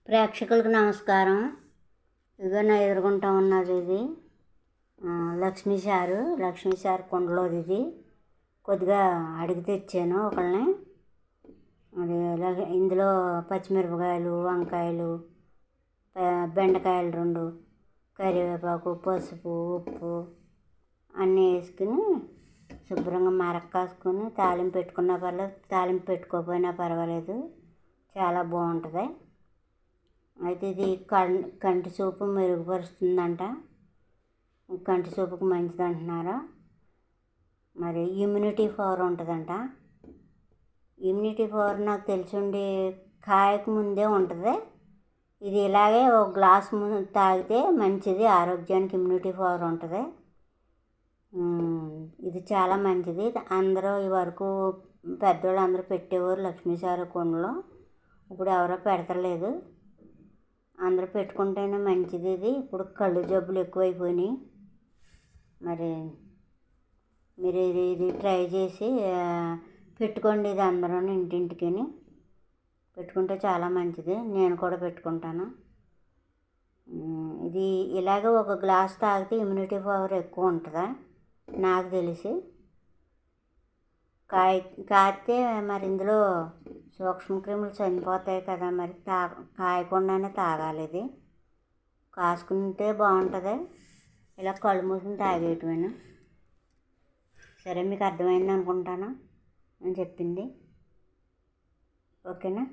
ప్రేక్షకులకు నమస్కారం. ఇదిగో నా ఎదుర్కొంటా ఉన్నది ఇది లక్ష్మీ సార్ కుండలోది. ఇది కొద్దిగా అడిగి తెచ్చాను ఒకళ్ళని. అది ఇందులో పచ్చిమిరపకాయలు, వంకాయలు, బెండకాయలు 2, కరివేపాకు, పసుపు, ఉప్పు అన్నీ వేసుకుని శుభ్రంగా మరక కాసుకొని తాలింపు పెట్టుకున్నా పర్లేదు, తాలింపు పెట్టుకోకపోయినా పర్వాలేదు, చాలా బాగుంటుంది. అయితే ఇది కంటి చూపు మెరుగుపరుస్తుందంట. కంటి చూపుకు మంచిది అంటున్నారు. మరి ఇమ్యూనిటీ పవర్ ఉంటుందంట. ఇమ్యూనిటీ పవర్ నాకు తెలిసిండి కాయకు ముందే ఉంటుంది. ఇది ఇలాగే ఒక గ్లాస్ ముందు తాగితే మంచిది, ఆరోగ్యానికి ఇమ్యూనిటీ పవర్ ఉంటుంది. ఇది చాలా మంచిది. అందరూ ఈ వరకు పెద్దవాళ్ళు అందరూ పెట్టేవారు లక్ష్మీసారు కుండలో. ఇప్పుడు ఎవరో పెడతలేదు. అందరూ పెట్టుకుంటేనే మంచిది. ఇది ఇప్పుడు కళ్ళు జబ్బులు ఎక్కువైపోయినాయి. మరి మీరు ఇది ట్రై చేసి పెట్టుకోండి. ఇది అందరూ ఇంటింటికి పెట్టుకుంటే చాలా మంచిది. నేను కూడా పెట్టుకుంటాను. ఇది ఇలాగే ఒక గ్లాస్ తాగితే ఇమ్యూనిటీ పవర్ ఎక్కువ ఉంటుందా నాకు తెలిసి. కాస్తే మరి ఇందులో సూక్ష్మక్రిములు చనిపోతాయి కదా, మరి కాయకుండానే తాగాలి. ఇది కాసుకుంటే బాగుంటుంది. ఇలా కళ్ళు మూసుకుని తాగేయటమేనా. సరే, మీకు అర్థమైంది అనుకుంటాను నేను చెప్పింది. ఓకేనా?